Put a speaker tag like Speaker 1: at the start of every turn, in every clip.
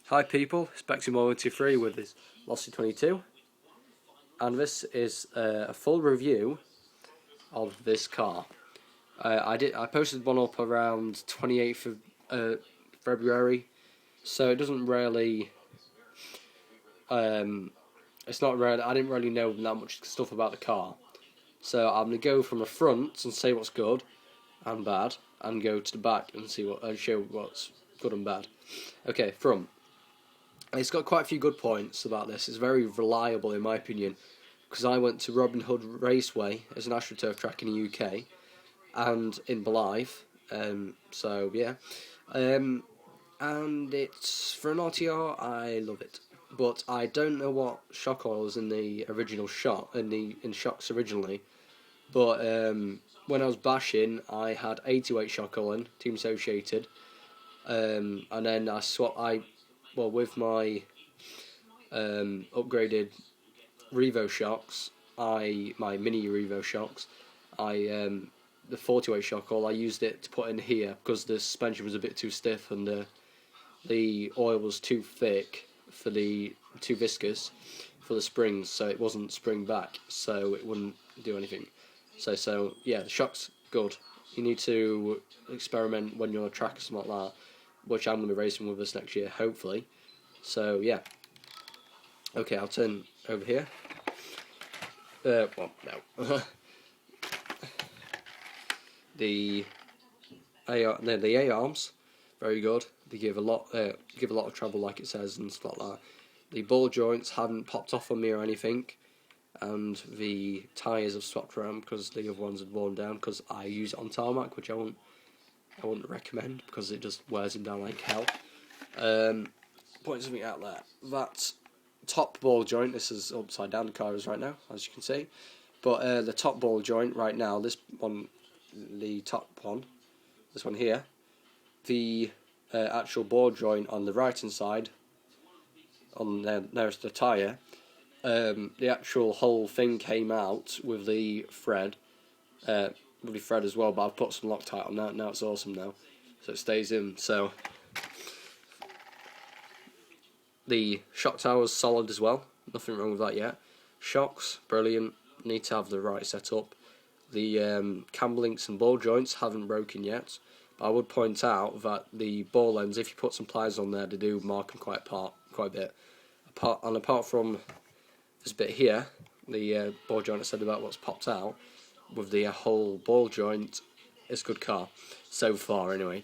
Speaker 1: Hi people, it's Spectrum123 with this Losi 22, and this is a full review of this car. I posted one up around 28th of February, so it doesn't really it's not really, I didn't really know that much stuff about the car, so I'm gonna go from the front and say what's good and bad, and go to the back and show what's good and bad. Okay, front. It's got quite a few good points about this. It's very reliable in my opinion, because I went to Robin Hood Raceway as an AstroTurf track in the UK and in Blythe, so yeah, and it's for an RTR. I love it, but I don't know what shock oil was in the original shot in shocks originally. But when I was bashing, I had 88 shock oil in Team Associated, and then with my upgraded Revo shocks, my mini Revo shocks, the 40-weight shock oil, I used it to put in here because the suspension was a bit too stiff and the oil was too thick too viscous for the springs, so it wasn't spring back, so it wouldn't do anything. So yeah, the shock's good. You need to experiment when you're on a track or something like that, which I'm going to be racing with us next year, hopefully. So yeah. Okay, I'll turn over here. Well, no. the A arms, very good. They give a lot of trouble, like it says, and stuff like that. The ball joints haven't popped off on me or anything, and the tyres have swapped around because the other ones had worn down. Because I use it on tarmac, which I wouldn't recommend because it just wears them down like hell. Point something out there. That top ball joint, this is upside down the car is right now, as you can see, but the top ball joint right now, this one, the top one, this one here, the actual ball joint on the right hand side, on nearest the tyre, the actual whole thing came out with the thread, as well, but I've put some Loctite on that. Now it's awesome now, so it stays in. So the shock tower's solid as well, nothing wrong with that yet. Shocks, brilliant, need to have the right setup. The cam links and ball joints haven't broken yet, but I would point out that the ball ends, if you put some pliers on there, they do mark them quite a bit. Apart from this bit here, the ball joint I said about what's popped out, with the whole ball joint, it's a good car, so far anyway.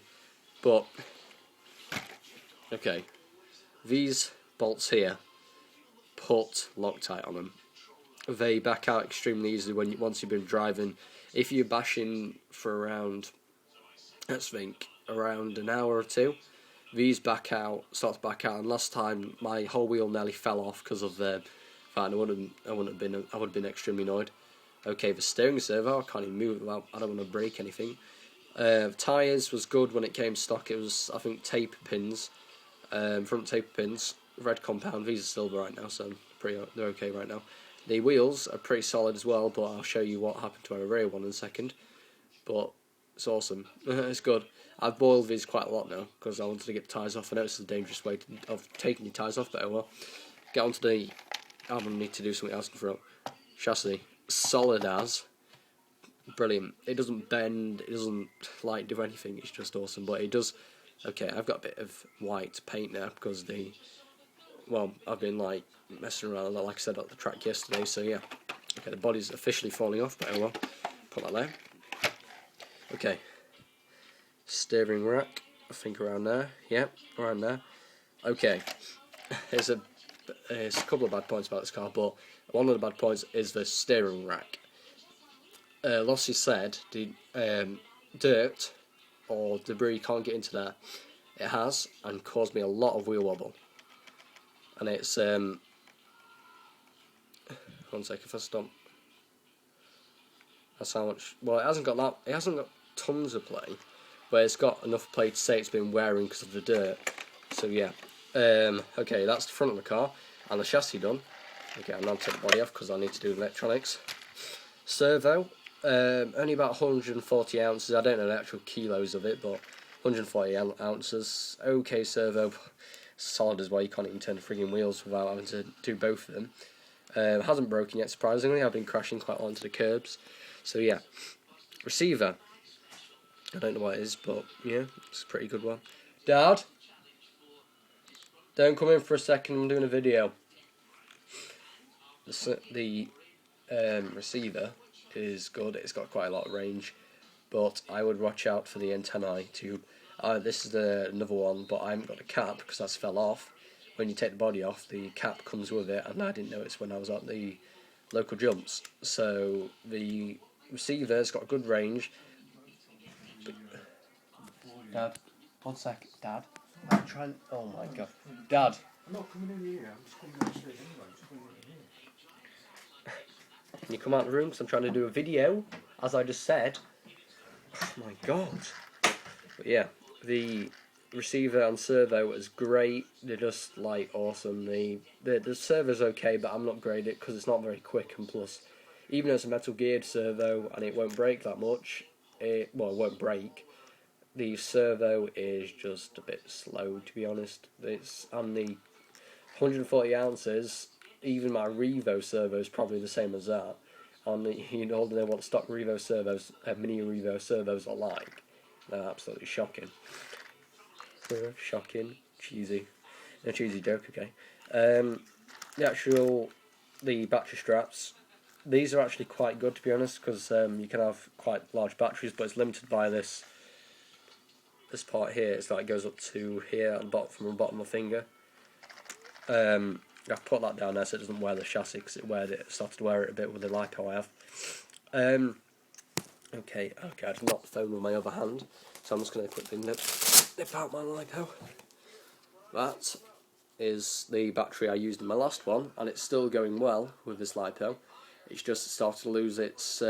Speaker 1: But, okay. These bolts here, put Loctite on them. They back out extremely easily once you've been driving. If you're bashing for around, let's think, around an hour or two, these start to back out. And last time my whole wheel nearly fell off because of the fact I would have been extremely annoyed. Okay, the steering servo, I can't even move it. I don't want to break anything. Tyres was good when it came stock. It was, I think, taper pins. Front taper pins, red compound. These are silver right now, so they're okay right now. The wheels are pretty solid as well, but I'll show you what happened to my rear one in a second. But it's awesome. It's good. I've boiled these quite a lot now because I wanted to get the tyres off. I know it's a dangerous way of taking your tyres off, but oh well. Get onto the. I'm gonna need to do something else in front. Chassis, solid as. Brilliant. It doesn't bend. It doesn't do anything. It's just awesome. But it does. Okay, I've got a bit of white paint now because I've been messing around, like I said, at the track yesterday, so yeah. Okay, the body's officially falling off, but oh well, put that there. Okay, steering rack, I think around there, yeah, around there. Okay, there's a couple of bad points about this car, but one of the bad points is the steering rack. Losi said the dirt or debris can't get into there. It has, and caused me a lot of wheel wobble. And it's one sec, if I stop. That's how much. Well, it hasn't got tons of play, but it's got enough play to say it's been wearing because of the dirt. So yeah. Okay, that's the front of the car and the chassis done. Okay, I'm now take the body off because I need to do electronics. Servo. Only about 140 ounces. I don't know the actual kilos of it, but 140 ounces. Okay, servo. solid as well. You can't even turn the frigging wheels without having to do both of them. Hasn't broken yet, surprisingly. I've been crashing quite a lot into the curbs. So yeah, receiver. I don't know what it is, but yeah, it's a pretty good one. Dad, don't come in for a second. I'm doing a video. The receiver is good. It's got quite a lot of range, but I would watch out for the antennae tube. This is another one, but I haven't got a cap because that's fell off. When you take the body off, the cap comes with it, and I didn't notice when I was at the local jumps. So the receiver's got good range. Dad, 1 sec, Dad. I'm trying. Oh my God, Dad.
Speaker 2: I'm not coming in here, I'm just coming downstairs anyway, I'm just coming in here.
Speaker 1: Can you come out of the room? Because I'm trying to do a video, as I just said. Oh my God. But yeah, the receiver and servo is great. They're just like awesome. The servo's okay, but I'm not grading it because it's not very quick. And plus, even though it's a metal geared servo and it won't break that much, it won't break. The servo is just a bit slow, to be honest. It's on the 140 ounces. Even my Revo servo is probably the same as that. On the, you know what stock Revo servos, mini Revo servos are like. They're absolutely shocking. Shocking, cheesy, a cheesy joke. Okay. The battery straps. These are actually quite good, to be honest, because you can have quite large batteries, but it's limited by this part here. It's like it goes up to here at the bottom, from the bottom of my finger. I've put that down there so it doesn't wear the chassis, because it started to wear it a bit with the lipo I have. Okay, I did not phone with my other hand, so I'm just going to quickly nip out my lipo. That is the battery I used in my last one, and it's still going well with this lipo. It's just started to lose its,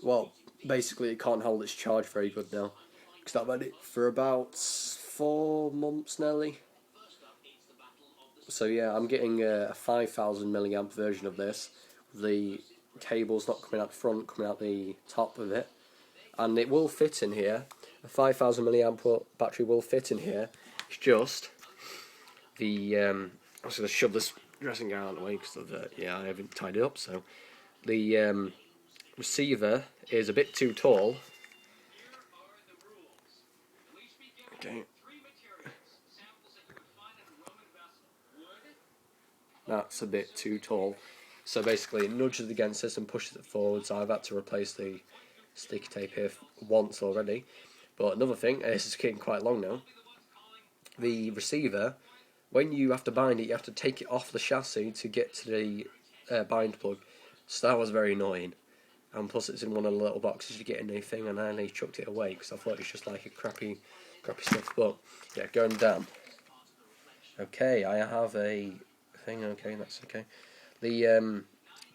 Speaker 1: well, basically it can't hold its charge very good now, because I've had it for about 4 months nearly. So yeah, I'm getting a 5000 milliamp version of this. The cable's not coming out the front, coming out the top of it, and it will fit in here. A 5000 milliamp battery will fit in here. It's just the I'm just going to shove this dressing gown out of the way because I haven't tied it up. So the receiver is a bit too tall. Okay. That's a bit too tall. So basically it nudges against this and pushes it forward, so I've had to replace the sticky tape here once already. But another thing, this is getting quite long now, the receiver, when you have to bind it, you have to take it off the chassis to get to the bind plug. So that was very annoying. And plus it's in one of the little boxes you get in anything, and I only chucked it away because I thought it was just like a crappy stuff. But yeah, going down. Okay, I have a thing. Okay, that's okay. The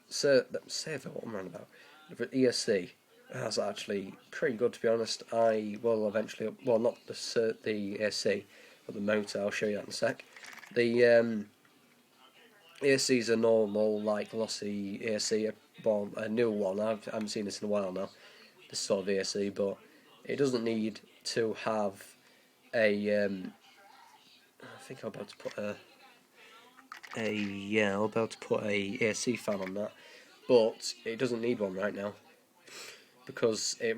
Speaker 1: servo, what am I on about? The ESC, that's actually pretty good, to be honest. I will eventually, well, not the ESC, but the motor. I'll show you that in a sec. The ESC is a normal, like Losi ESC, a new one. I haven't seen this in a while now. This sort of ESC, but it doesn't need to have a. I think I'm about to put a ESC fan on that, but it doesn't need one right now because it